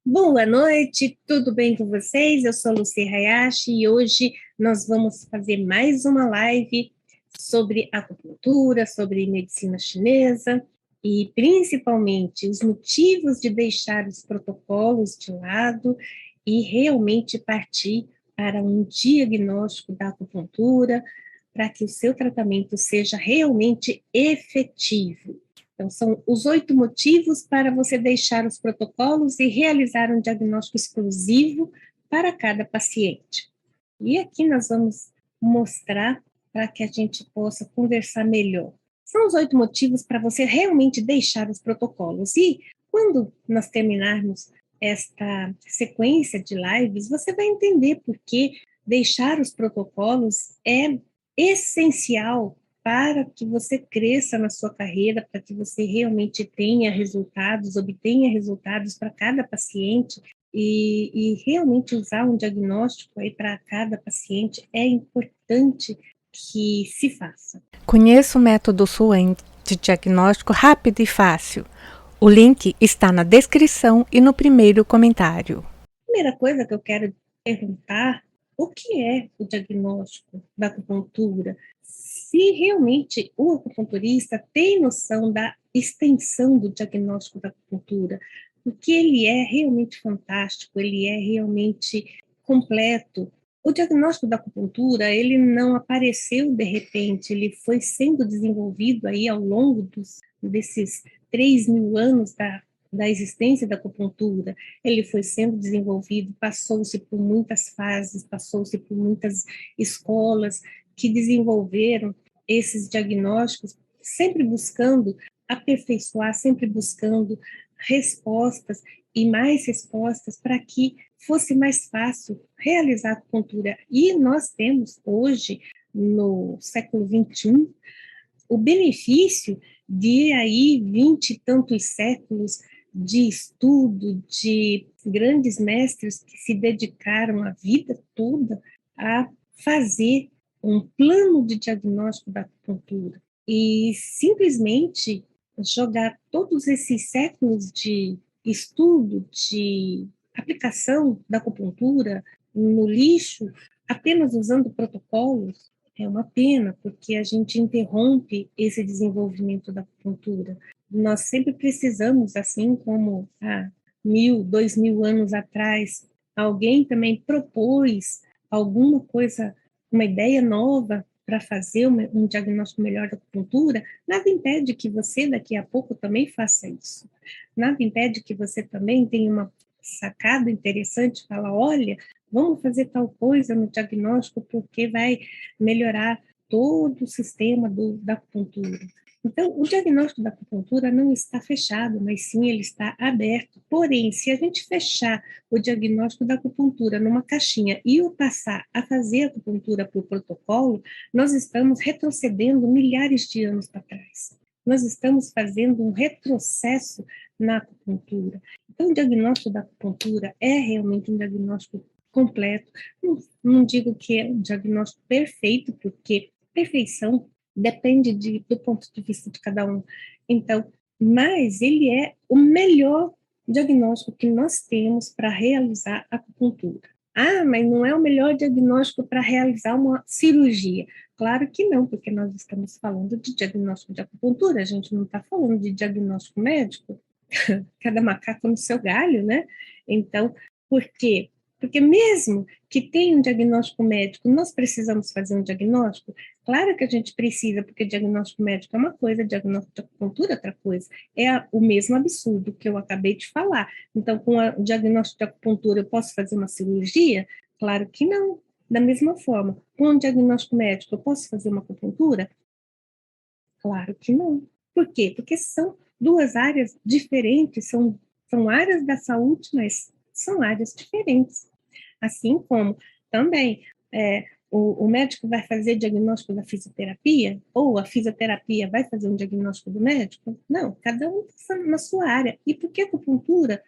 Boa noite, tudo bem com vocês? Eu sou Lucy Hayashi e hoje nós vamos fazer mais uma live sobre acupuntura, sobre medicina chinesa e principalmente os motivos de deixar os protocolos de lado e realmente partir para um diagnóstico da acupuntura para que o seu tratamento seja realmente efetivo. Então, são os 8 motivos para você deixar os protocolos e realizar um diagnóstico exclusivo para cada paciente. E aqui nós vamos mostrar para que a gente possa conversar melhor. São os 8 motivos para você realmente deixar os protocolos. E quando nós terminarmos esta sequência de lives, você vai entender por que deixar os protocolos é essencial para que você cresça na sua carreira, para que você realmente tenha resultados, obtenha resultados para cada paciente e realmente usar um diagnóstico aí para cada paciente é importante que se faça. Conheça o método Suen de diagnóstico rápido e fácil. O link está na descrição e no primeiro comentário. Primeira coisa que eu quero perguntar, o que é o diagnóstico da acupuntura? Se realmente o acupunturista tem noção da extensão do diagnóstico da acupuntura, porque ele é realmente fantástico, ele é realmente completo. O diagnóstico da acupuntura, ele não apareceu de repente, ele foi sendo desenvolvido aí ao longo desses 3.000 anos da existência da acupuntura. Ele foi sendo desenvolvido, passou-se por muitas fases, passou-se por muitas escolas que desenvolveram esses diagnósticos, sempre buscando aperfeiçoar, sempre buscando respostas e mais respostas para que fosse mais fácil realizar a acupuntura. E nós temos hoje, no século XXI, o benefício de aí 20 e tantos séculos de estudo, de grandes mestres que se dedicaram a vida toda a fazer um plano de diagnóstico da acupuntura. E simplesmente jogar todos esses séculos de estudo, de aplicação da acupuntura no lixo, apenas usando protocolos, é uma pena, porque a gente interrompe esse desenvolvimento da acupuntura. Nós sempre precisamos, assim como há 1.000, 2.000 anos atrás, alguém também propôs alguma coisa, uma ideia nova para fazer um diagnóstico melhor da acupuntura, nada impede que você daqui a pouco também faça isso. Nada impede que você também tenha uma sacada interessante, fala, olha, vamos fazer tal coisa no diagnóstico porque vai melhorar todo o sistema da acupuntura. Então, o diagnóstico da acupuntura não está fechado, mas sim ele está aberto. Porém, se a gente fechar o diagnóstico da acupuntura numa caixinha e o passar a fazer a acupuntura por protocolo, nós estamos retrocedendo milhares de anos para trás. Nós estamos fazendo um retrocesso na acupuntura. Então, o diagnóstico da acupuntura é realmente um diagnóstico completo. Não digo que é um diagnóstico perfeito, porque perfeição depende do ponto de vista de cada um. Então, mas ele é o melhor diagnóstico que nós temos para realizar a acupuntura. Ah, mas não é o melhor diagnóstico para realizar uma cirurgia. Claro que não, porque nós estamos falando de diagnóstico de acupuntura, a gente não está falando de diagnóstico médico. Cada macaco no seu galho, né? Então, por quê? Porque mesmo que tenha um diagnóstico médico, nós precisamos fazer um diagnóstico? Claro que a gente precisa, porque diagnóstico médico é uma coisa, diagnóstico de acupuntura é outra coisa. É o mesmo absurdo que eu acabei de falar. Então, com o diagnóstico de acupuntura, eu posso fazer uma cirurgia? Claro que não. Da mesma forma, com um diagnóstico médico, eu posso fazer uma acupuntura? Claro que não. Por quê? Porque são duas áreas diferentes, são áreas da saúde, mas são áreas diferentes. Assim como também o médico vai fazer diagnóstico da fisioterapia, ou a fisioterapia vai fazer um diagnóstico do médico? Não, cada um está na sua área. E por que a acupuntura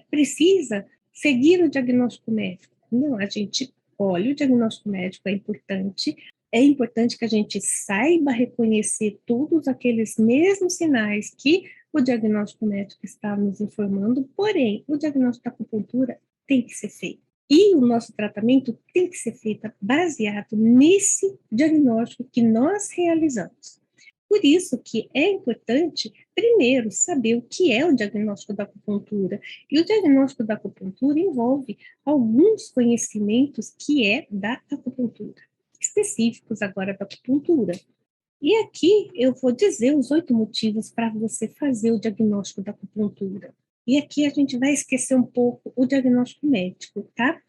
precisa seguir o diagnóstico médico? Não, a gente olha o diagnóstico médico, é importante que a gente saiba reconhecer todos aqueles mesmos sinais que o diagnóstico médico está nos informando, porém, o diagnóstico da acupuntura tem que ser feito. E o nosso tratamento tem que ser feito baseado nesse diagnóstico que nós realizamos. Por isso que é importante, primeiro, saber o que é o diagnóstico da acupuntura. E o diagnóstico da acupuntura envolve alguns conhecimentos que é da acupuntura, específicos agora da acupuntura. E aqui eu vou dizer os 8 motivos para você fazer o diagnóstico da acupuntura. E aqui a gente vai esquecer um pouco o diagnóstico médico, tá?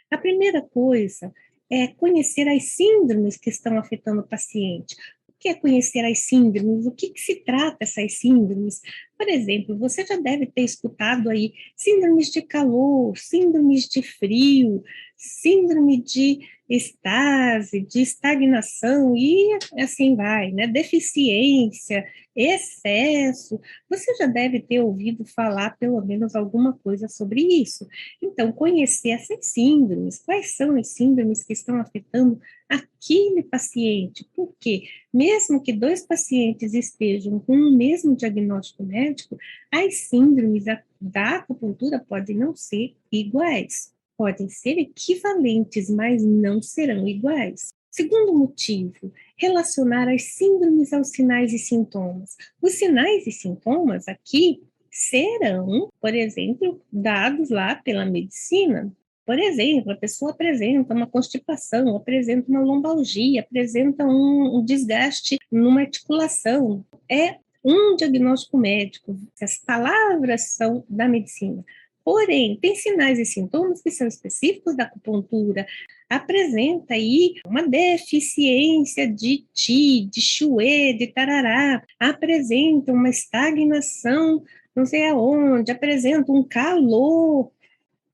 A primeira coisa é conhecer as síndromes que estão afetando o paciente. O que é conhecer as síndromes? O que se trata essas síndromes? Por exemplo, você já deve ter escutado aí síndromes de calor, síndromes de frio, síndrome de estase, de estagnação e assim vai, né? Deficiência, excesso. Você já deve ter ouvido falar pelo menos alguma coisa sobre isso. Então, conhecer essas síndromes, quais são as síndromes que estão afetando aquele paciente, porque mesmo que 2 pacientes estejam com o mesmo diagnóstico médico, as síndromes da acupuntura podem não ser iguais, podem ser equivalentes, mas não serão iguais. Segundo motivo, relacionar as síndromes aos sinais e sintomas. Os sinais e sintomas aqui serão, por exemplo, dados lá pela medicina. Por exemplo, a pessoa apresenta uma constipação, apresenta uma lombalgia, apresenta um desgaste numa articulação. É um diagnóstico médico, as palavras são da medicina. Porém, tem sinais e sintomas que são específicos da acupuntura. Apresenta aí uma deficiência de Qi, de Xue, de Tarará. Apresenta uma estagnação não sei aonde, apresenta um calor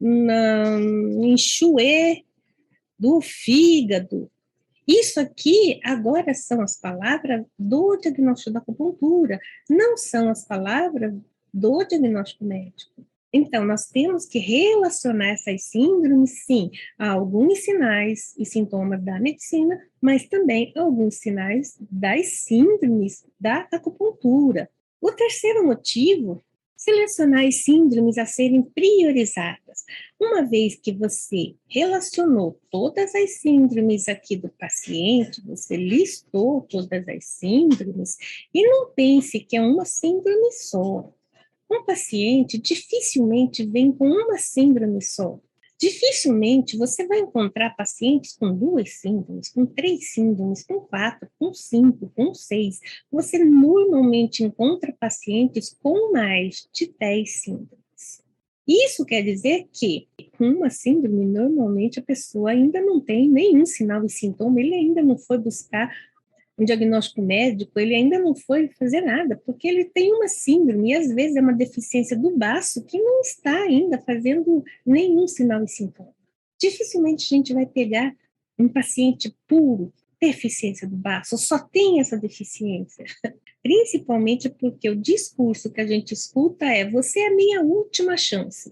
em Xue do fígado. Isso aqui agora são as palavras do diagnóstico da acupuntura, não são as palavras do diagnóstico médico. Então, nós temos que relacionar essas síndromes, sim, a alguns sinais e sintomas da medicina, mas também a alguns sinais das síndromes da acupuntura. O terceiro motivo, selecionar as síndromes a serem priorizadas. Uma vez que você relacionou todas as síndromes aqui do paciente, você listou todas as síndromes, e não pense que é uma síndrome só. Um paciente dificilmente vem com uma síndrome só. Dificilmente você vai encontrar pacientes com 2 síndromes, com 3 síndromes, com 4, com 5, com 6. Você normalmente encontra pacientes com mais de 10 síndromes. Isso quer dizer que, com uma síndrome, normalmente a pessoa ainda não tem nenhum sinal e sintoma, ele ainda não foi buscar um diagnóstico médico, ele ainda não foi fazer nada, porque ele tem uma síndrome, e às vezes é uma deficiência do baço que não está ainda fazendo nenhum sinal e sintoma. Dificilmente a gente vai pegar um paciente puro, deficiência do baço, só tem essa deficiência. Principalmente porque o discurso que a gente escuta é: você é a minha última chance.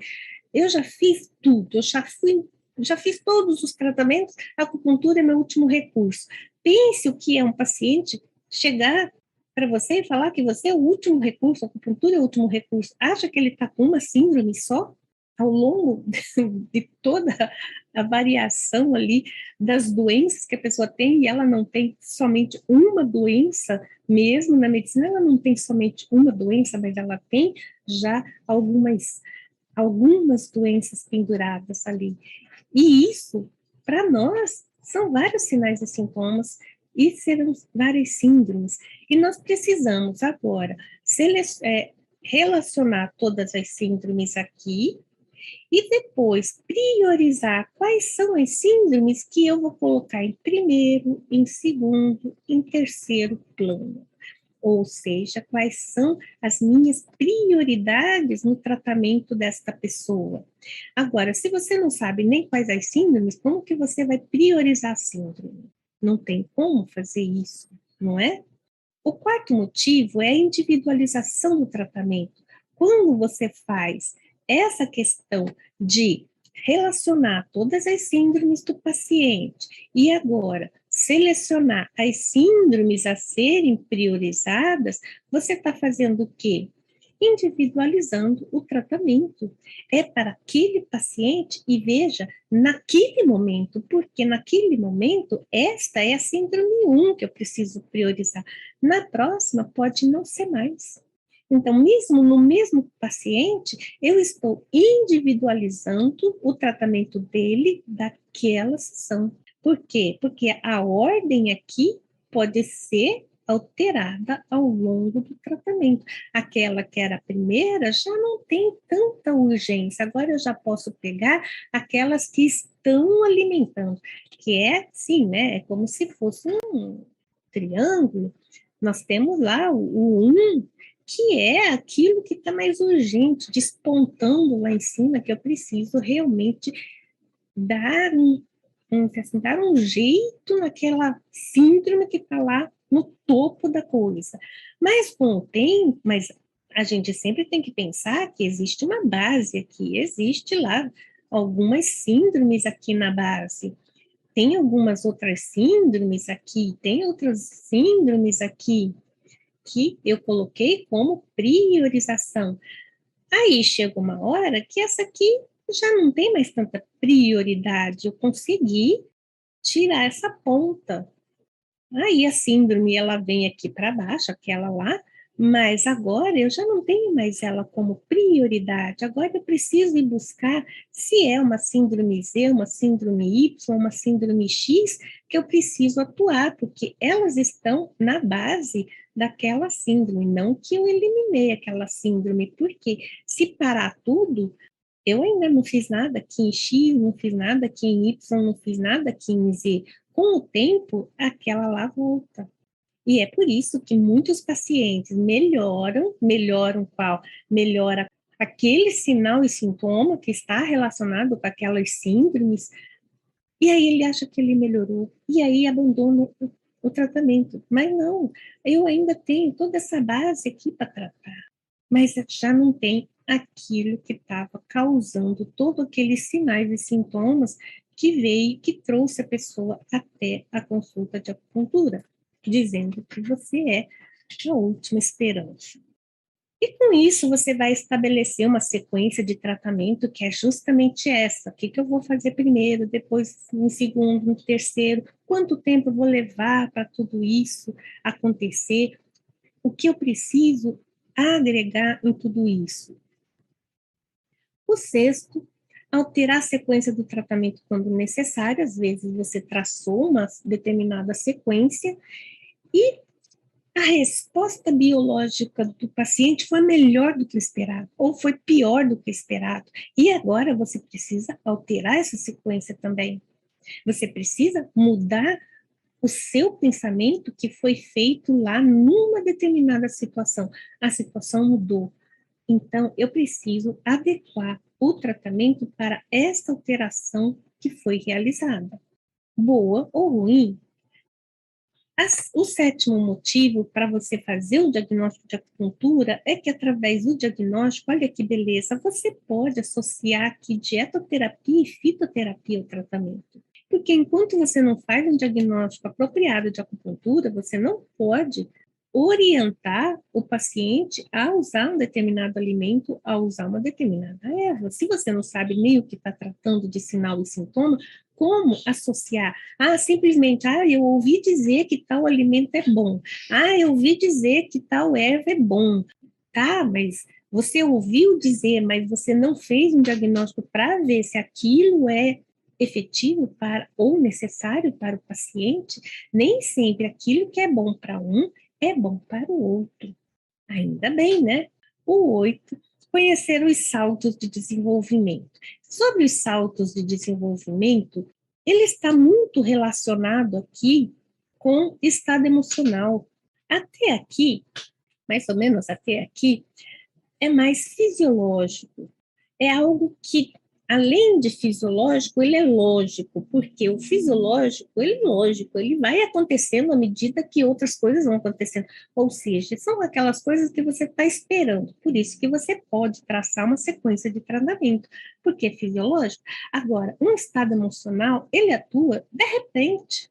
Eu já fiz tudo, já fiz todos os tratamentos, a acupuntura é meu último recurso. Pense o que é um paciente chegar para você e falar que você é o último recurso, a acupuntura é o último recurso. Acha que ele está com uma síndrome só? Ao longo de toda a variação ali das doenças que a pessoa tem, e ela não tem somente uma doença, mesmo na medicina ela não tem somente uma doença, mas ela tem já algumas doenças penduradas ali. E isso, para nós, são vários sinais e sintomas e serão várias síndromes. E nós precisamos agora relacionar todas as síndromes aqui e depois priorizar quais são as síndromes que eu vou colocar em primeiro, em segundo, em terceiro plano. Ou seja, quais são as minhas prioridades no tratamento desta pessoa. Agora, se você não sabe nem quais as síndromes, como que você vai priorizar a síndrome? Não tem como fazer isso, não é? O quarto motivo é a individualização do tratamento. Quando você faz essa questão de relacionar todas as síndromes do paciente e agora selecionar as síndromes a serem priorizadas, você está fazendo o quê? individualizando o tratamento. É para aquele paciente e veja, naquele momento, porque naquele momento, esta é a síndrome 1 que eu preciso priorizar. Na próxima, pode não ser mais. Então, mesmo no mesmo paciente, eu estou individualizando o tratamento dele daquela sessão. Por quê? Porque a ordem aqui pode ser alterada ao longo do tratamento. Aquela que era a primeira já não tem tanta urgência. Agora eu já posso pegar aquelas que estão alimentando, que é assim, né? É como se fosse um triângulo. Nós temos lá o 1, que é aquilo que está mais urgente, despontando lá em cima, que eu preciso realmente dar dar um jeito naquela síndrome que está lá no topo da coisa. Mas com o tempo, mas a gente sempre tem que pensar que existe uma base aqui, existe lá algumas síndromes aqui na base. Tem algumas outras síndromes aqui, tem outras síndromes aqui que eu coloquei como priorização. Aí chega uma hora que essa aqui já não tem mais tanta prioridade, eu consegui tirar essa ponta. Aí a síndrome, ela vem aqui para baixo, aquela lá, mas agora eu já não tenho mais ela como prioridade. Agora eu preciso ir buscar se é uma síndrome Z, uma síndrome Y, uma síndrome X, que eu preciso atuar, porque elas estão na base daquela síndrome, não que eu eliminei aquela síndrome, porque se parar tudo, eu ainda não fiz nada aqui em X, não fiz nada aqui em Y, não fiz nada aqui em Z. Com o tempo, aquela lá volta. E é por isso que muitos pacientes melhoram qual? Melhora aquele sinal e sintoma que está relacionado com aquelas síndromes, e aí ele acha que ele melhorou, e aí abandona o tratamento. Mas não, eu ainda tenho toda essa base aqui para tratar, mas já não tem aquilo que estava causando todos aqueles sinais e sintomas que veio, que trouxe a pessoa até a consulta de acupuntura, dizendo que você é a última esperança. E com isso você vai estabelecer uma sequência de tratamento que é justamente essa. O que eu vou fazer primeiro, depois em segundo, no terceiro, quanto tempo eu vou levar para tudo isso acontecer, o que eu preciso agregar em tudo isso. O sexto, alterar a sequência do tratamento quando necessário, às vezes você traçou uma determinada sequência e a resposta biológica do paciente foi melhor do que o esperado, ou foi pior do que o esperado. E agora você precisa alterar essa sequência também. Você precisa mudar o seu pensamento que foi feito lá numa determinada situação. A situação mudou. Então, eu preciso adequar o tratamento para esta alteração que foi realizada. Boa ou ruim, o sétimo motivo para você fazer o diagnóstico de acupuntura é que, através do diagnóstico, olha que beleza, você pode associar aqui dietoterapia e fitoterapia ao tratamento. Porque enquanto você não faz um diagnóstico apropriado de acupuntura, você não pode orientar o paciente a usar um determinado alimento, a usar uma determinada erva. Se você não sabe nem o que está tratando de sinal e sintoma, como associar? Simplesmente, eu ouvi dizer que tal alimento é bom. Eu ouvi dizer que tal erva é bom. Tá, mas você ouviu dizer, mas você não fez um diagnóstico para ver se aquilo é efetivo para ou necessário para o paciente. Nem sempre aquilo que é bom para um é bom para o outro. Ainda bem, né? O 8, conhecer os saltos de desenvolvimento. Sobre os saltos de desenvolvimento, ele está muito relacionado aqui com estado emocional. Até aqui, mais ou menos até aqui, é mais fisiológico. É algo que, além de fisiológico, ele é lógico, porque o fisiológico, ele é lógico, ele vai acontecendo à medida que outras coisas vão acontecendo. Ou seja, são aquelas coisas que você está esperando. Por isso que você pode traçar uma sequência de tratamento, porque é fisiológico. Agora, um estado emocional, ele atua de repente.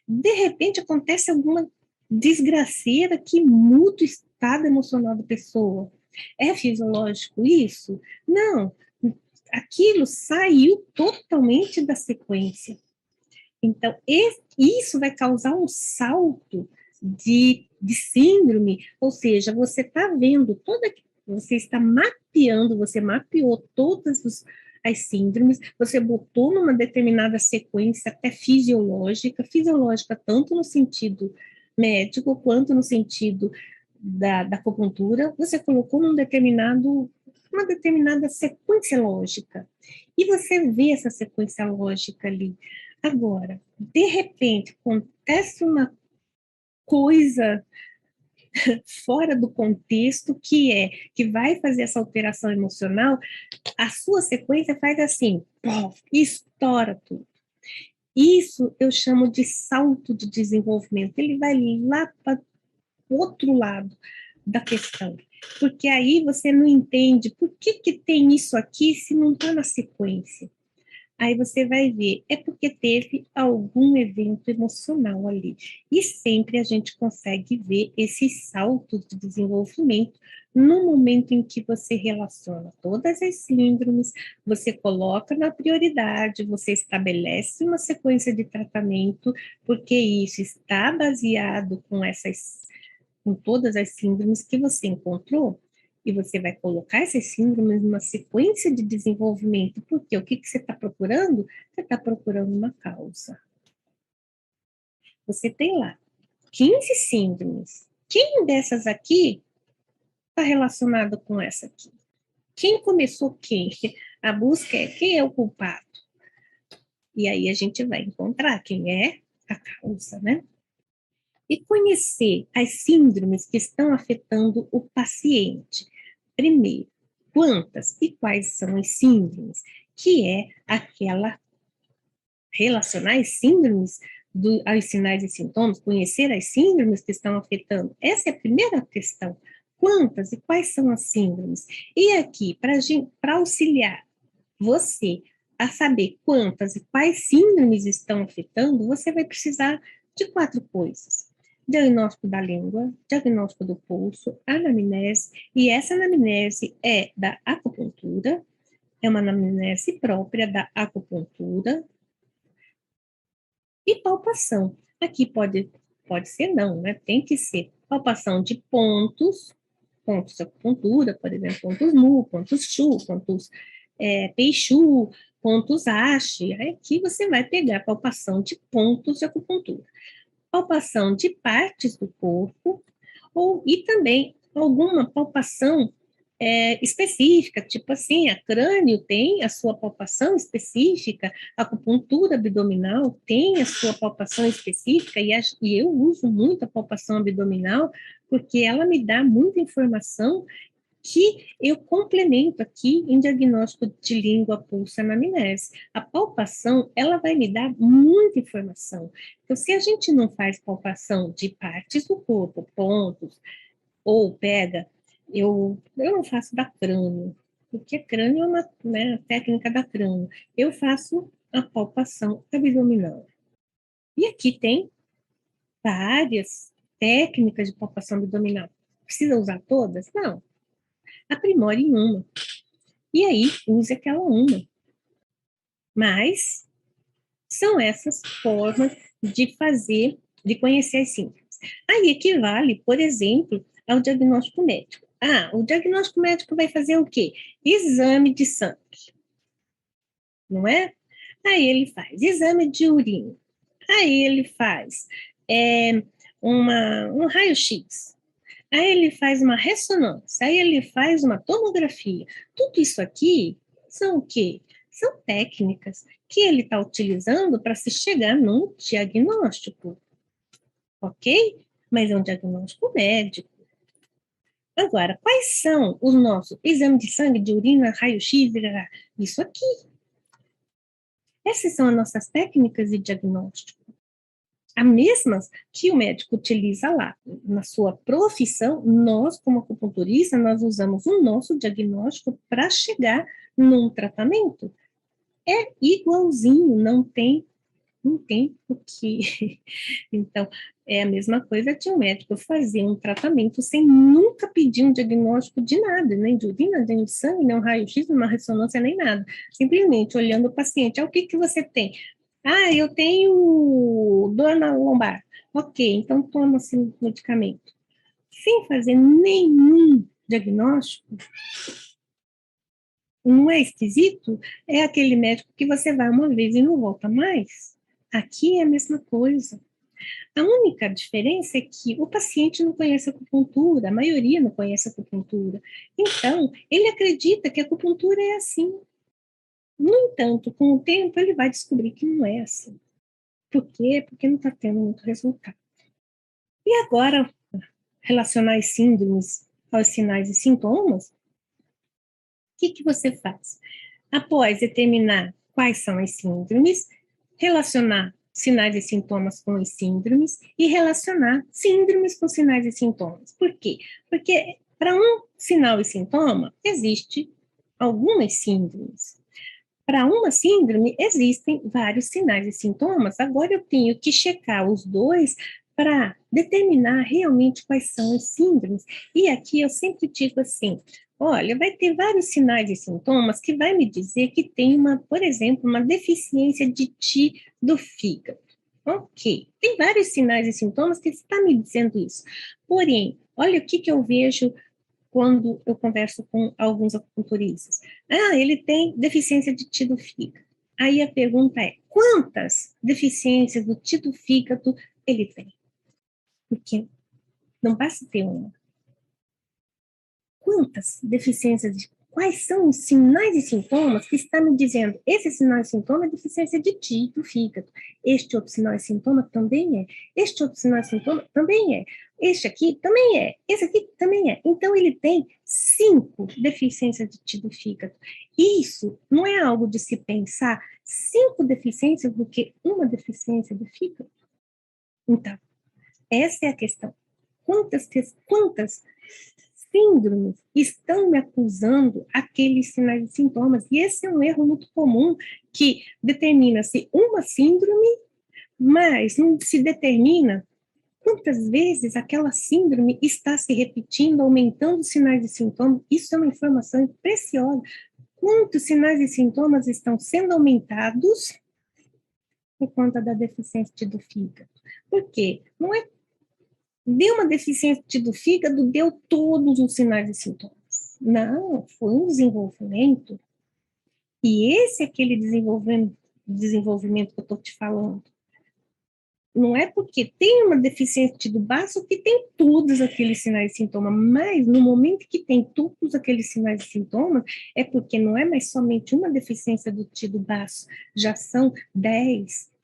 De repente acontece alguma desgraceira que muda o estado emocional da pessoa. É fisiológico isso? Não, aquilo saiu totalmente da sequência. Então, isso vai causar um salto de síndrome, ou seja, você está vendo você está mapeando, você mapeou todas as síndromes, você botou numa determinada sequência até fisiológica tanto no sentido médico quanto no sentido da acupuntura, você colocou uma determinada sequência lógica. E você vê essa sequência lógica ali. Agora, de repente, acontece uma coisa fora do contexto que vai fazer essa alteração emocional, a sua sequência faz assim, pof, estoura tudo. Isso eu chamo de salto de desenvolvimento. Ele vai lá para o outro lado da questão. Porque aí você não entende por que tem isso aqui se não está na sequência. Aí você vai ver, é porque teve algum evento emocional ali. E sempre a gente consegue ver esses saltos de desenvolvimento no momento em que você relaciona todas as síndromes, você coloca na prioridade, você estabelece uma sequência de tratamento, porque isso está baseado com todas as síndromes que você encontrou, e você vai colocar essas síndromes numa sequência de desenvolvimento, porque o que você está procurando? Você está procurando uma causa. Você tem lá 15 síndromes. Quem dessas aqui está relacionado com essa aqui? Quem começou quem? A busca é quem é o culpado. E aí a gente vai encontrar quem é a causa, né? E conhecer as síndromes que estão afetando o paciente. Primeiro, quantas e quais são as síndromes, que é aquela relacionar as síndromes aos sinais e sintomas, conhecer as síndromes que estão afetando. Essa é a primeira questão. Quantas e quais são as síndromes? E aqui, para auxiliar você a saber quantas e quais síndromes estão afetando, você vai precisar de 4 coisas. Diagnóstico da língua, diagnóstico do pulso, anamnese, e essa anamnese é da acupuntura, é uma anamnese própria da acupuntura, e palpação. Aqui pode ser não, né? Tem que ser palpação de pontos de acupuntura, por exemplo, pontos Mu, pontos Shu, pontos Peixu, pontos Ashi. Aqui você vai pegar palpação de pontos de acupuntura. Palpação de partes do corpo, e também alguma palpação específica, tipo assim, a crânio tem a sua palpação específica, a acupuntura abdominal tem a sua palpação específica, e eu uso muito a palpação abdominal, porque ela me dá muita informação que eu complemento aqui em diagnóstico de língua, pulso, anamnese. A palpação, ela vai me dar muita informação. Então, se a gente não faz palpação de partes do corpo, pontos, ou pega, eu não faço da crânio, porque crânio é uma, né, a técnica da crânio. Eu faço a palpação abdominal. E aqui tem várias técnicas de palpação abdominal. Precisa usar todas? Não. Aprimore em uma. E aí, use aquela uma. Mas são essas formas de conhecer as síndromes. Aí equivale, por exemplo, ao diagnóstico médico. O diagnóstico médico vai fazer o quê? Exame de sangue. Não é? Aí ele faz exame de urina. Aí ele faz um raio-x. Aí ele faz uma ressonância, aí ele faz uma tomografia. Tudo isso aqui são o quê? São técnicas que ele está utilizando para se chegar num diagnóstico, ok? Mas é um diagnóstico médico. Agora, quais são os nossos exames de sangue, de urina, raio-x, isso aqui. Essas são as nossas técnicas de diagnóstico. As mesmas que o médico utiliza lá. Na sua profissão, nós, como acupunturista, nós usamos o nosso diagnóstico para chegar num tratamento. É igualzinho, não tem não tem o que. Então, é a mesma coisa de um médico fazer um tratamento sem nunca pedir um diagnóstico de nada, nem de urina, nem de sangue, nem um raio-x, nem uma ressonância, nem nada. Simplesmente olhando o paciente, o que você tem? Ah, eu tenho dor na lombar. Ok, então toma esse medicamento. Sem fazer nenhum diagnóstico, não é esquisito? É aquele médico que você vai uma vez e não volta mais. Aqui é a mesma coisa. A única diferença é que o paciente não conhece a acupuntura, a maioria não conhece a acupuntura. Então, ele acredita que a acupuntura é assim. No entanto, com o tempo, ele vai descobrir que não é assim. Por quê? Porque não está tendo muito resultado. E agora, relacionar as síndromes aos sinais e sintomas, o que você faz? Após determinar quais são as síndromes, relacionar sinais e sintomas com as síndromes e relacionar síndromes com sinais e sintomas. Por quê? Porque para um sinal e sintoma, existe algumas síndromes. Para uma síndrome, existem vários sinais e sintomas. Agora eu tenho que checar os dois para determinar realmente quais são as síndromes. E aqui eu sempre digo assim, olha, vai ter vários sinais e sintomas que vai me dizer que tem uma, por exemplo, uma deficiência de Ti do fígado. Ok, tem vários sinais e sintomas que está me dizendo isso. Porém, olha o que eu vejo quando eu converso com alguns acupunturistas. Ah, ele tem deficiência de Ti do fígado. Aí a pergunta é, quantas deficiências do Ti do fígado ele tem? Porque não basta ter uma. Quantas deficiências, quais são os sinais e sintomas que está me dizendo, esse sinal e sintoma é deficiência de Ti, do fígado, este outro sinal e sintoma também é, este outro sinal e sintoma também é, este aqui também é, esse aqui também é. Então, ele tem 5 deficiências de Ti do fígado. Isso não é algo de se pensar 5 deficiências do que uma deficiência do fígado? Então, essa é a questão. Quantas síndromes estão me acusando aqueles sinais e sintomas? E esse é um erro muito comum, que determina-se uma síndrome, mas não se determina quantas vezes aquela síndrome está se repetindo, aumentando os sinais e sintomas. Isso é uma informação preciosa. Quantos sinais e sintomas estão sendo aumentados por conta da deficiência do fígado? Por quê? Não é deu uma deficiência do fígado, deu todos os sinais e sintomas. Não, foi um desenvolvimento. E esse é aquele desenvolvimento que eu estou te falando. Não é porque tem uma deficiência do baço que tem todos aqueles sinais e sintomas, mas no momento que tem todos aqueles sinais e sintomas, é porque não é mais somente uma deficiência do tido baço, já são 10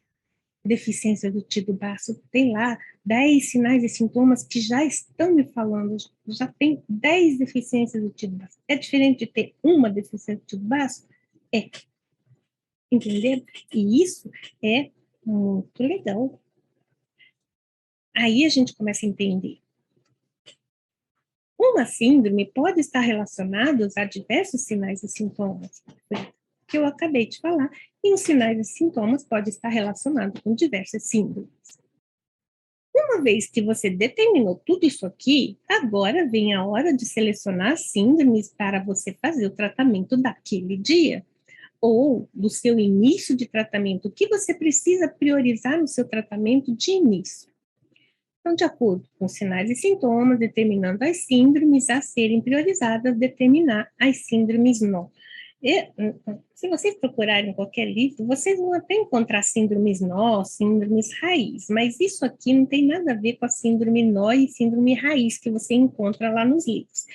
deficiências do tido baço, tem lá 10 sinais e sintomas que já estão me falando, já tem 10 deficiências do tido baço. É diferente de ter uma deficiência do tido baço? É. Entendeu? E isso é muito legal. Aí a gente começa a entender. Uma síndrome pode estar relacionada a diversos sinais e sintomas, que eu acabei de falar, e os sinais e sintomas podem estar relacionados com diversas síndromes. Uma vez que você determinou tudo isso aqui, agora vem a hora de selecionar as síndromes para você fazer o tratamento daquele dia, ou do seu início de tratamento, o que você precisa priorizar no seu tratamento de início. Então, de acordo com os sinais e sintomas, determinando as síndromes a serem priorizadas, determinar as síndromes não. Se vocês procurarem em qualquer livro, vocês vão até encontrar síndromes nó, síndromes raiz, mas isso aqui não tem nada a ver com a síndrome nó e síndrome raiz que você encontra lá nos livros.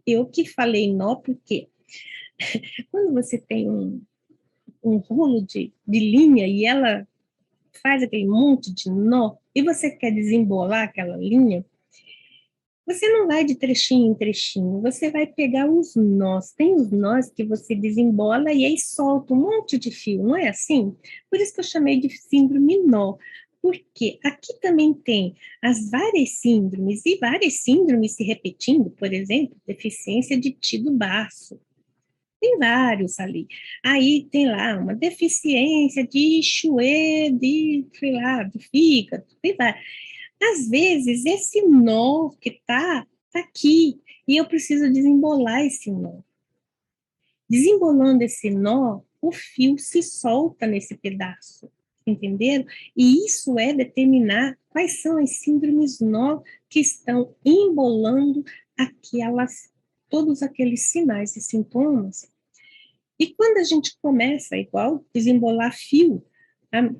Eu que falei nó porque quando você tem um rolo de linha e ela faz aquele monte de nó, e você quer desembolar aquela linha, você não vai de trechinho em trechinho, você vai pegar os nós. Tem os nós que você desembola e aí solta um monte de fio, não é assim? Por isso que eu chamei de síndrome nó, porque aqui também tem as várias síndromes, e várias síndromes se repetindo, por exemplo, deficiência de Ti do baço. Tem vários ali. Aí tem lá uma deficiência de chuê, de, sei lá, do fígado, tem vários. Às vezes, esse nó que tá aqui, e eu preciso desembolar esse nó. Desembolando esse nó, o fio se solta nesse pedaço, entenderam? E isso é determinar quais são as síndromes nó que estão embolando todos aqueles sinais e sintomas. E quando a gente começa, igual desembolar fio, tá?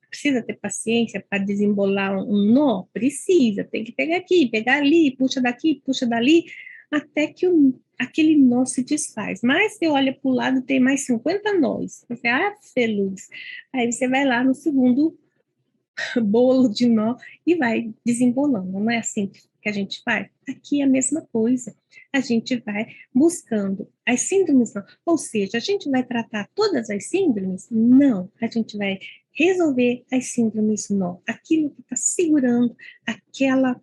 Precisa ter paciência para desembolar um nó? Precisa, tem que pegar aqui, pegar ali, puxa daqui, puxa dali, até que aquele nó se desfaz. Mas você olha para o lado, tem mais 50 nós. Você, feliz. Aí você vai lá no segundo bolo de nó e vai desembolando. Não é assim que a gente faz? Aqui é a mesma coisa. A gente vai buscando as síndromes, não. Ou seja, a gente vai tratar todas as síndromes? Não, a gente vai resolver as síndromes nó, aquilo que está segurando aquele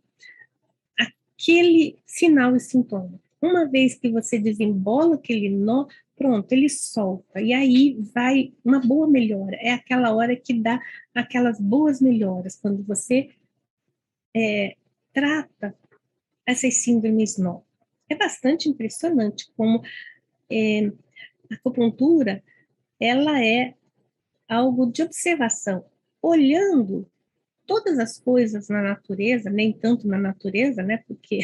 sinal e sintoma. Uma vez que você desembola aquele nó, pronto, ele solta, e aí vai uma boa melhora, é aquela hora que dá aquelas boas melhoras, quando você trata essas síndromes nó. É bastante impressionante como a acupuntura, ela é algo de observação, olhando todas as coisas na natureza, nem tanto na natureza, né, porque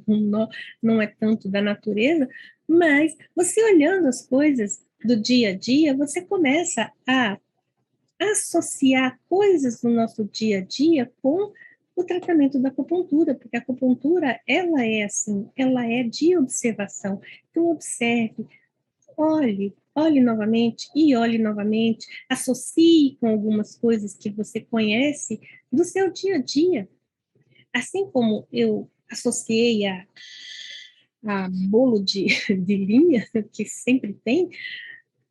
um nó não é tanto da natureza, mas você olhando as coisas do dia a dia, você começa a associar coisas do nosso dia a dia com o tratamento da acupuntura, porque a acupuntura, ela é assim, ela é de observação. Então, observe, olhe novamente e olhe novamente, associe com algumas coisas que você conhece do seu dia a dia. Assim como eu associei a bolo de linha, que sempre tem,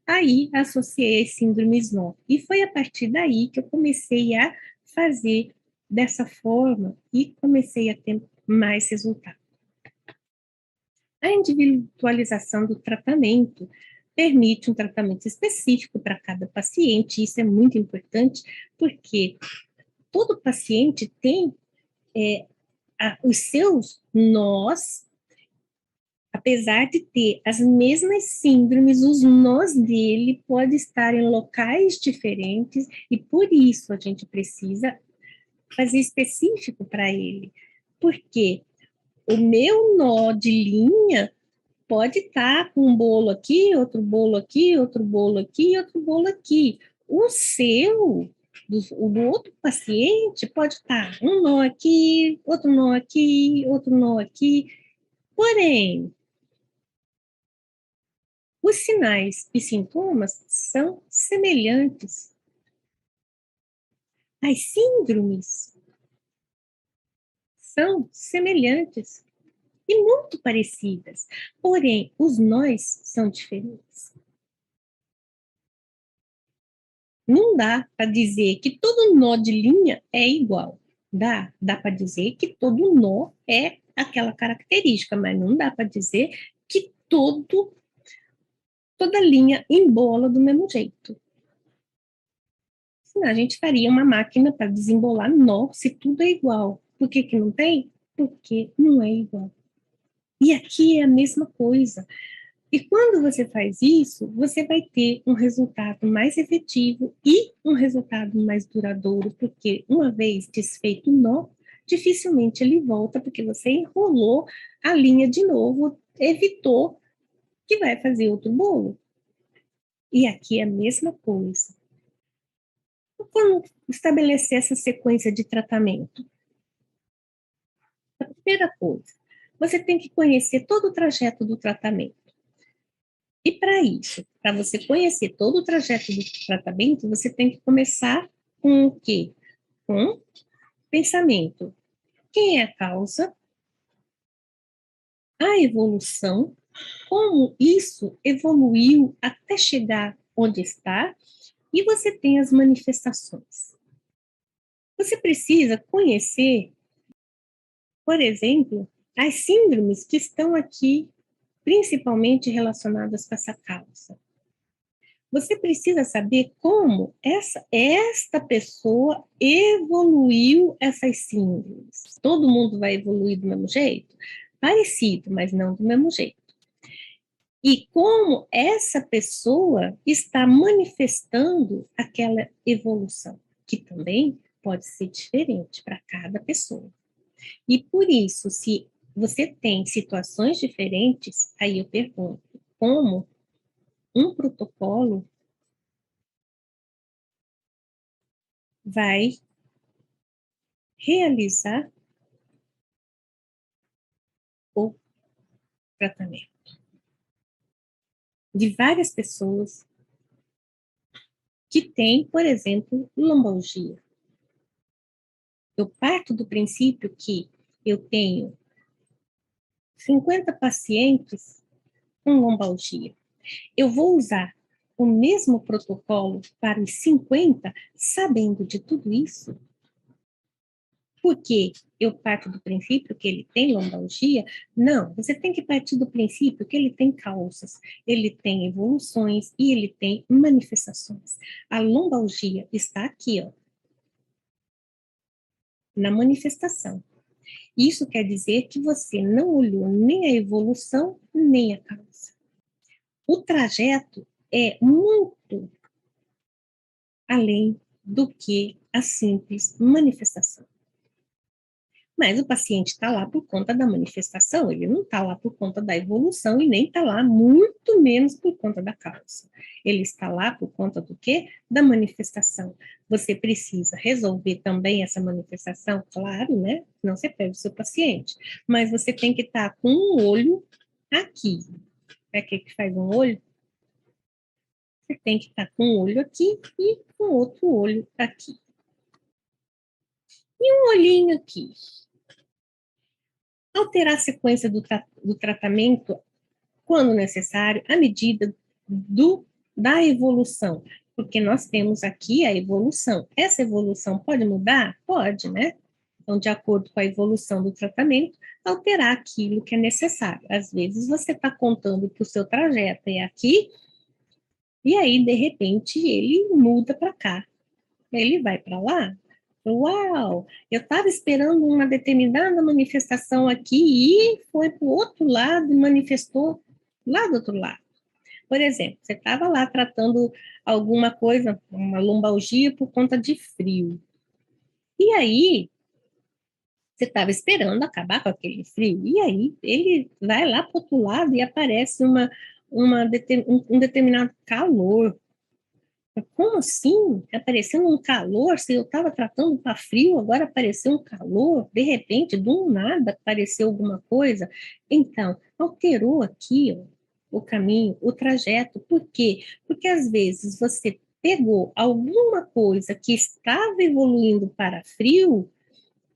aí associei as síndromes nó. E foi a partir daí que eu comecei a fazer dessa forma e comecei a ter mais resultado. A individualização do tratamento permite um tratamento específico para cada paciente, isso é muito importante, porque todo paciente tem os seus nós, apesar de ter as mesmas síndromes, os nós dele podem estar em locais diferentes, e por isso a gente precisa fazer específico para ele. Porque o meu nó de linha pode estar com um bolo aqui, outro bolo aqui, outro bolo aqui, outro bolo aqui. O seu, do outro paciente, pode estar um nó aqui, outro nó aqui, outro nó aqui. Porém, os sinais e sintomas são semelhantes. As síndromes são semelhantes e muito parecidas, porém, os nós são diferentes. Não dá para dizer que todo nó de linha é igual. Dá para dizer que todo nó é aquela característica, mas não dá para dizer que toda linha embola do mesmo jeito. Senão a gente faria uma máquina para desembolar nó se tudo é igual. Por que não tem? Porque não é igual. E aqui é a mesma coisa. E quando você faz isso, você vai ter um resultado mais efetivo e um resultado mais duradouro, porque uma vez desfeito o nó, dificilmente ele volta, porque você enrolou a linha de novo, evitou que vai fazer outro bolo. E aqui é a mesma coisa. Como estabelecer essa sequência de tratamento? A primeira coisa, você tem que conhecer todo o trajeto do tratamento. E para isso, para você conhecer todo o trajeto do tratamento, você tem que começar com o quê? Com pensamento. Quem é a causa? A evolução, como isso evoluiu até chegar onde está, e você tem as manifestações. Você precisa conhecer, por exemplo, as síndromes que estão aqui principalmente relacionadas com essa causa. Você precisa saber como esta pessoa evoluiu essas síndromes. Todo mundo vai evoluir do mesmo jeito? Parecido, mas não do mesmo jeito. E como essa pessoa está manifestando aquela evolução, que também pode ser diferente para cada pessoa. E por isso, se você tem situações diferentes, aí eu pergunto, como um protocolo vai realizar o tratamento de várias pessoas que têm, por exemplo, lombalgia. Eu parto do princípio que eu tenho 50 pacientes com lombalgia. Eu vou usar o mesmo protocolo para os 50, sabendo de tudo isso? Porque eu parto do princípio que ele tem lombalgia? Não, você tem que partir do princípio que ele tem causas, ele tem evoluções e ele tem manifestações. A lombalgia está aqui, ó, na manifestação. Isso quer dizer que você não olhou nem a evolução, nem a causa. O trajeto é muito além do que a simples manifestação. Mas o paciente está lá por conta da manifestação, ele não está lá por conta da evolução e nem está lá, muito menos por conta da causa. Ele está lá por conta do quê? Da manifestação. Você precisa resolver também essa manifestação, claro, né? Não você perde o seu paciente, mas você tem que estar com um olho aqui. É que faz um olho? Você tem que estar com um olho aqui e com outro olho aqui. E um olhinho aqui. Alterar a sequência do tratamento, quando necessário, à medida da evolução, porque nós temos aqui a evolução. Essa evolução pode mudar? Pode, né? Então, de acordo com a evolução do tratamento, alterar aquilo que é necessário. Às vezes, você está contando que o seu trajeto é aqui, e aí, de repente, ele muda para cá. Ele vai para lá. Uau! Eu estava esperando uma determinada manifestação aqui e foi para o outro lado e manifestou lá do outro lado. Por exemplo, você estava lá tratando alguma coisa, uma lombalgia por conta de frio. E aí, você estava esperando acabar com aquele frio. E aí, ele vai lá para o outro lado e aparece um determinado calor. Como assim? Apareceu um calor? Se eu estava tratando para frio, agora apareceu um calor? De repente, do nada, apareceu alguma coisa? Então, alterou aqui ó, o caminho, o trajeto. Por quê? Porque às vezes você pegou alguma coisa que estava evoluindo para frio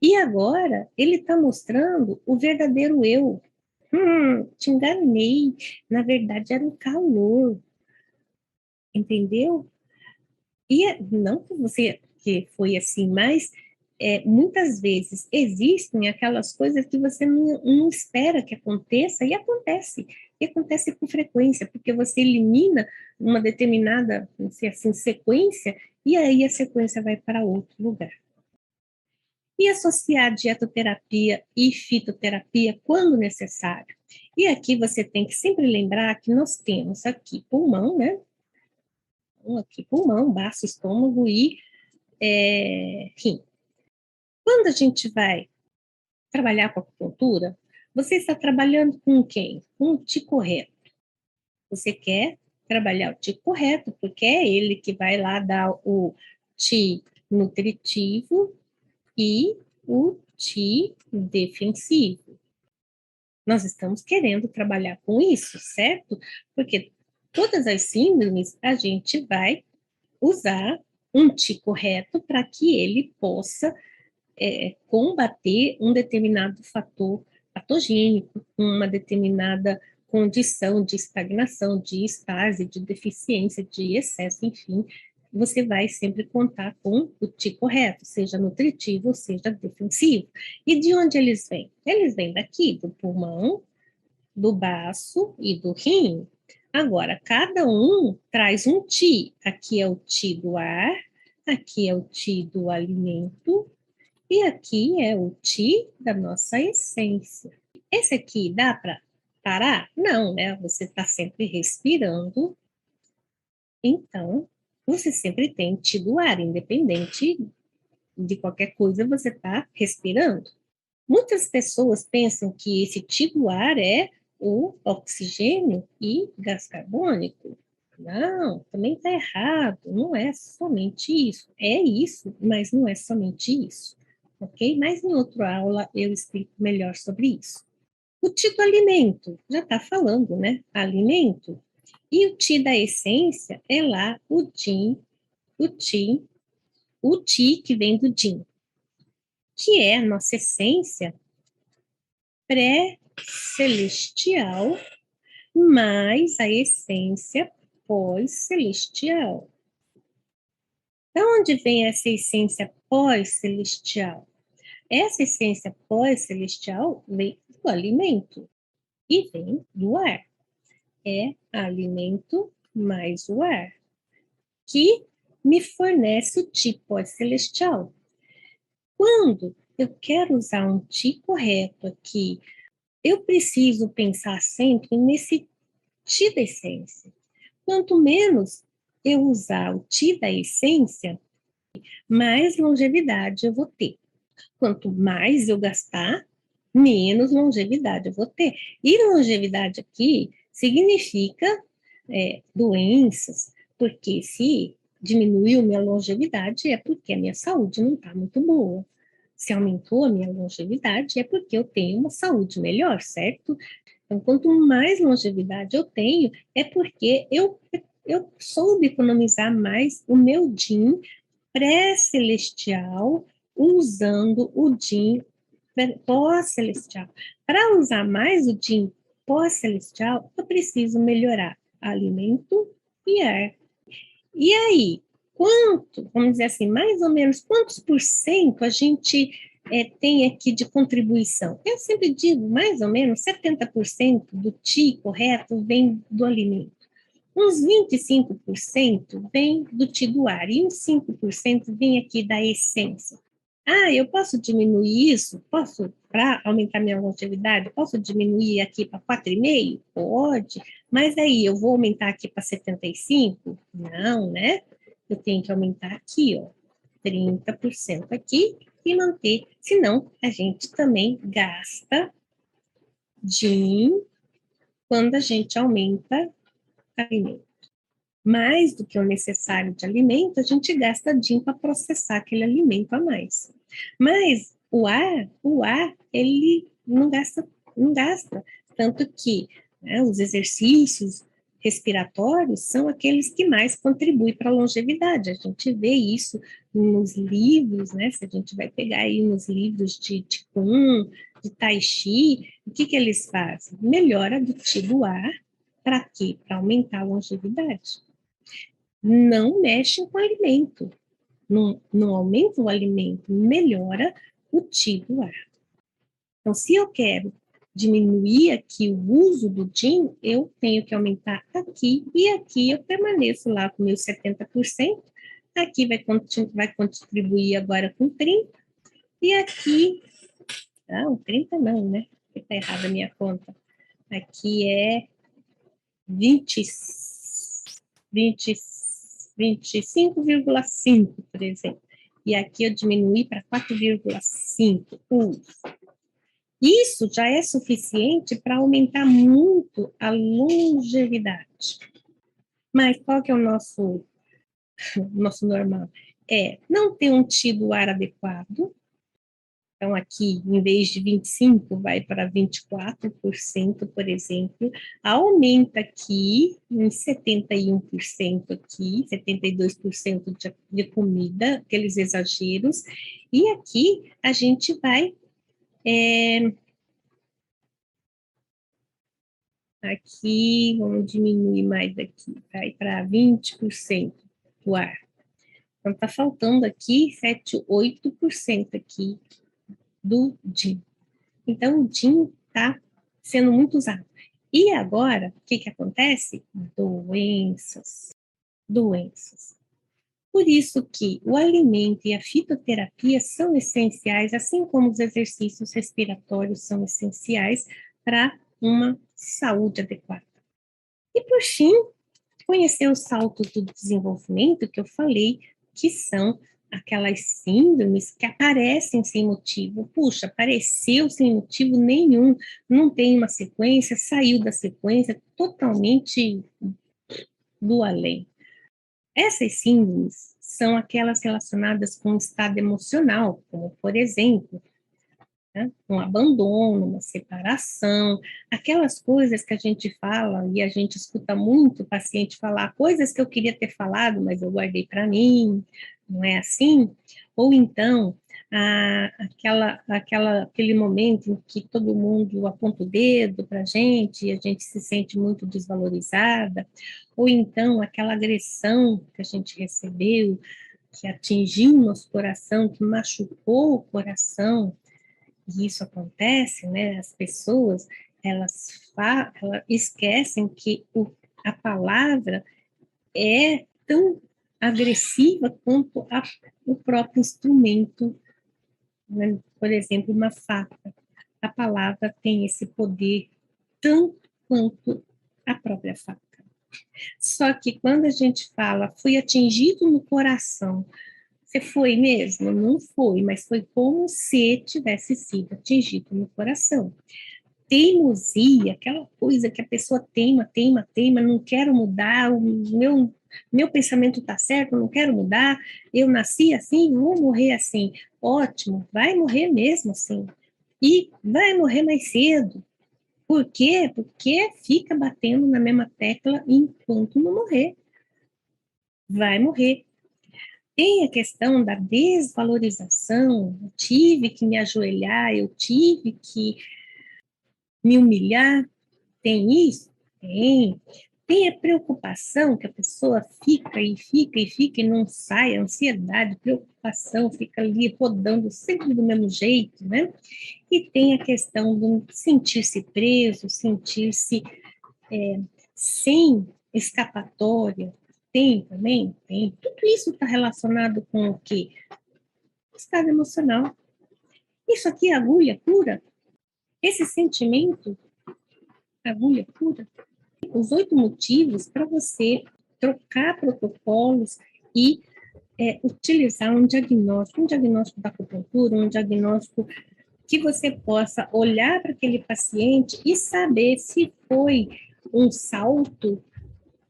e agora ele está mostrando o verdadeiro eu. Te enganei. Na verdade, era um calor. Entendeu? E não que você que foi assim, mas muitas vezes existem aquelas coisas que você não espera que aconteça e acontece. E acontece com frequência, porque você elimina uma determinada, assim, sequência e aí a sequência vai para outro lugar. E associar dietoterapia e fitoterapia quando necessário. E aqui você tem que sempre lembrar que nós temos aqui pulmão, né? Aqui pulmão, baço, estômago e rim. Quando a gente vai trabalhar com acupuntura, você está trabalhando com quem? Com o Ti correto. Você quer trabalhar o Ti correto, porque é ele que vai lá dar o Ti nutritivo e o Ti defensivo. Nós estamos querendo trabalhar com isso, certo? Porque todas as síndromes a gente vai usar um Ti correto para que ele possa combater um determinado fator patogênico, uma determinada condição de estagnação, de estase, de deficiência, de excesso, enfim, você vai sempre contar com o Ti correto, seja nutritivo, seja defensivo. E de onde eles vêm? Eles vêm daqui, do pulmão, do baço e do rim. Agora, cada um traz um ti. Aqui é o ti do ar, aqui é o ti do alimento, e aqui é o ti da nossa essência. Esse aqui dá para parar? Não, né? Você está sempre respirando, então você sempre tem ti do ar, independente de qualquer coisa, você está respirando. Muitas pessoas pensam que esse ti do ar é o oxigênio e gás carbônico. Não, também está errado. Não é somente isso. É isso, mas não é somente isso. Ok? Mas em outra aula eu explico melhor sobre isso. O ti do alimento, já está falando, né? Alimento. E o ti da essência é lá o din, o ti que vem do din, que é a nossa essência pré-celestial mais a essência pós-celestial. De onde vem essa essência pós-celestial? Essa essência pós-celestial vem do alimento e vem do ar. É alimento mais o ar, que me fornece o ti pós-celestial. Quando eu quero usar um ti correto aqui, eu preciso pensar sempre nesse ti da essência. Quanto menos eu usar o ti da essência, mais longevidade eu vou ter. Quanto mais eu gastar, menos longevidade eu vou ter. E longevidade aqui significa doenças, porque se diminuiu minha longevidade é porque a minha saúde não está muito boa. Se aumentou a minha longevidade é porque eu tenho uma saúde melhor, certo? Então, quanto mais longevidade eu tenho, é porque eu soube economizar mais o meu DIN pré-celestial usando o DIN pós-celestial. Para usar mais o DIN pós-celestial, eu preciso melhorar alimento e ar. E aí, vamos dizer assim, mais ou menos, quantos por cento a gente tem aqui de contribuição? Eu sempre digo, mais ou menos, 70% do TI correto vem do alimento. Uns 25% vem do TI do ar e uns 5% vem aqui da essência. Ah, eu posso diminuir isso? Posso, para aumentar minha longevidade, posso diminuir aqui para 4,5? Pode, mas aí eu vou aumentar aqui para 75? Não, né? Eu tenho que aumentar aqui, ó, 30% aqui e manter, senão a gente também gasta DIN quando a gente aumenta alimento. Mais do que o necessário de alimento, a gente gasta DIN para processar aquele alimento a mais. Mas o ar, ele não gasta. Tanto que os exercícios respiratórios são aqueles que mais contribuem para a longevidade. A gente vê isso nos livros, né? Se a gente vai pegar aí nos livros de Qigong, de Tai Chi, o que eles fazem? Melhora do Qi do ar, para quê? Para aumentar a longevidade. Não mexem com o alimento, não aumenta o alimento, melhora o Qi do ar. Então, se eu quero diminuir aqui o uso do DIN, eu tenho que aumentar aqui, e aqui eu permaneço lá com meus 70%, aqui vai contribuir agora com 30%, e aqui, não, 30 não, né? Está errada a minha conta. Aqui é 25,5, por exemplo. E aqui eu diminuí para 4,5 uso. Isso já é suficiente para aumentar muito a longevidade. Mas qual que é o nosso normal? Não ter um Qi do ar adequado. Então, aqui, em vez de 25%, vai para 24%, por exemplo. Aumenta aqui em 71% aqui, 72% de comida, aqueles exageros. E aqui a gente vai aqui, vamos diminuir mais aqui, vai para 20% do ar. Então, está faltando aqui 7, 8% aqui do DIN. Então, o DIN está sendo muito usado. E agora, o que acontece? Doenças. Doenças. Por isso que o alimento e a fitoterapia são essenciais, assim como os exercícios respiratórios são essenciais para uma saúde adequada. E, por fim, conhecer os saltos do desenvolvimento que eu falei, que são aquelas síndromes que aparecem sem motivo. Puxa, apareceu sem motivo nenhum, não tem uma sequência, saiu da sequência, totalmente do além. Essas síndromes são aquelas relacionadas com o estado emocional, como, por exemplo, né, um abandono, uma separação, aquelas coisas que a gente fala e a gente escuta muito o paciente falar, coisas que eu queria ter falado, mas eu guardei para mim, não é assim? Ou então, aquele momento em que todo mundo aponta o dedo para a gente e a gente se sente muito desvalorizada, ou então aquela agressão que a gente recebeu, que atingiu o nosso coração, que machucou o coração, e isso acontece, né? As pessoas, elas esquecem que a palavra é tão agressiva quanto o próprio instrumento, né? Por exemplo, uma faca. A palavra tem esse poder tanto quanto a própria faca. Só que quando a gente fala, fui atingido no coração, você foi mesmo? Não foi, mas foi como se tivesse sido atingido no coração. Teimosia, aquela coisa que a pessoa teima, não quero mudar, o meu pensamento está certo, não quero mudar, eu nasci assim, vou morrer assim. Ótimo, vai morrer mesmo assim. E vai morrer mais cedo. Por quê? Porque fica batendo na mesma tecla enquanto não morrer. Vai morrer. Tem a questão da desvalorização, eu tive que me ajoelhar, eu tive que me humilhar, tem isso? Tem. Tem a preocupação que a pessoa fica e não sai, a ansiedade, preocupação, fica ali rodando sempre do mesmo jeito, né? E tem a questão do sentir-se preso, sentir-se sem escapatória. Tem também? Tem. Tudo isso está relacionado com o quê? Estado emocional. Isso aqui é agulha pura? Esse sentimento, agulha pura? Os 8 motivos para você trocar protocolos e utilizar um diagnóstico da acupuntura, um diagnóstico que você possa olhar para aquele paciente e saber se foi um salto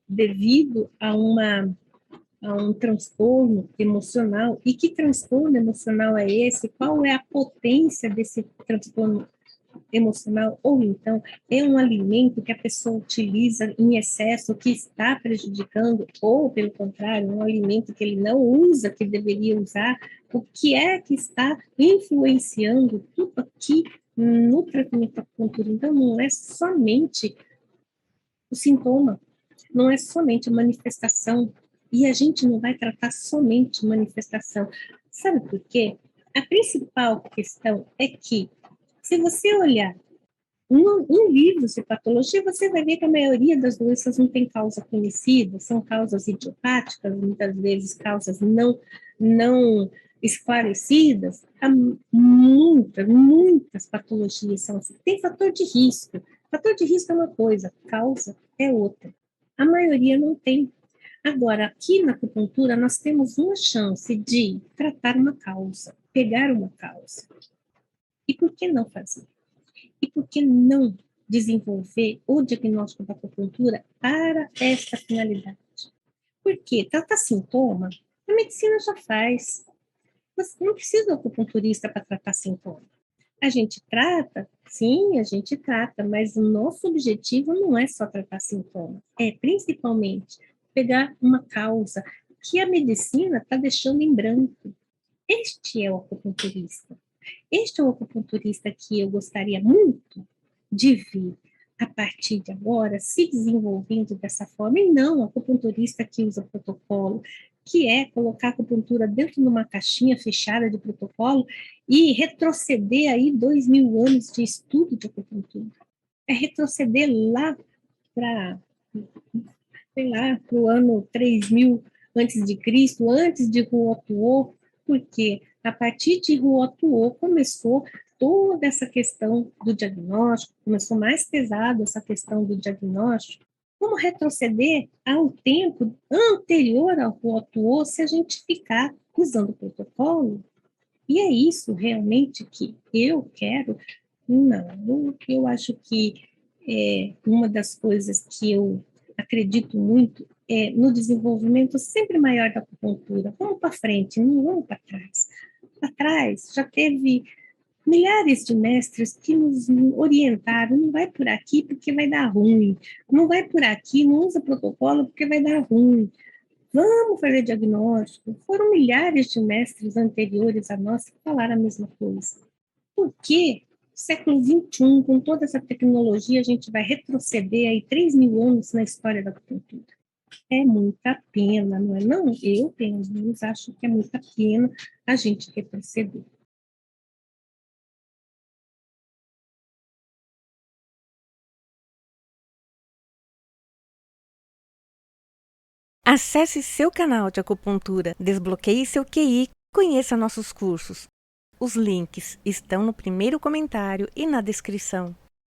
devido a um transtorno emocional, e que transtorno emocional é esse, qual é a potência desse transtorno emocional, ou então é um alimento que a pessoa utiliza em excesso que está prejudicando, ou pelo contrário, um alimento que ele não usa, que deveria usar, o que é que está influenciando tudo aqui no tratamento da acupuntura. Então, não é somente o sintoma, não é somente a manifestação, e a gente não vai tratar somente manifestação. Sabe por quê? A principal questão é que, se você olhar um livro de patologia, você vai ver que a maioria das doenças não tem causa conhecida, são causas idiopáticas, muitas vezes causas não esclarecidas. Há muitas patologias são assim. Tem fator de risco. Fator de risco é uma coisa, causa é outra. A maioria não tem. Agora, aqui na acupuntura, nós temos uma chance de tratar uma causa, pegar uma causa. E por que não fazer? E por que não desenvolver o diagnóstico da acupuntura para esta finalidade? Porque tratar sintoma, a medicina já faz. Você não precisa do acupunturista para tratar sintoma. A gente trata, sim, a gente trata, mas o nosso objetivo não é só tratar sintoma, é principalmente pegar uma causa que a medicina está deixando em branco. Este é o acupunturista. Este é o acupunturista que eu gostaria muito de ver a partir de agora se desenvolvendo dessa forma, e não o acupunturista que usa protocolo, que é colocar a acupuntura dentro de uma caixinha fechada de protocolo e retroceder aí 2000 anos de estudo de acupuntura. é retroceder lá para, sei lá, para o ano 3000 antes de Cristo, antes de Huotuo, porque a partir de Huotuo começou toda essa questão do diagnóstico, começou mais pesado essa questão do diagnóstico. Como retroceder ao tempo anterior ao Huotuo se a gente ficar usando o protocolo? E é isso realmente que eu quero? Não, eu acho que uma das coisas que eu acredito muito é no desenvolvimento sempre maior da acupuntura. Vamos para frente, não vamos para trás. Para trás já teve milhares de mestres que nos orientaram, não vai por aqui porque vai dar ruim, não vai por aqui, não usa protocolo porque vai dar ruim. Vamos fazer diagnóstico. Foram milhares de mestres anteriores a nós que falaram a mesma coisa. Por que século XXI, com toda essa tecnologia, a gente vai retroceder aí 3.000 anos na história da acupuntura? É muita pena, não é não? Eu, pelo menos, acho que é muita pena a gente retroceder. Acesse seu canal de acupuntura, desbloqueie seu QI, conheça nossos cursos. Os links estão no primeiro comentário e na descrição.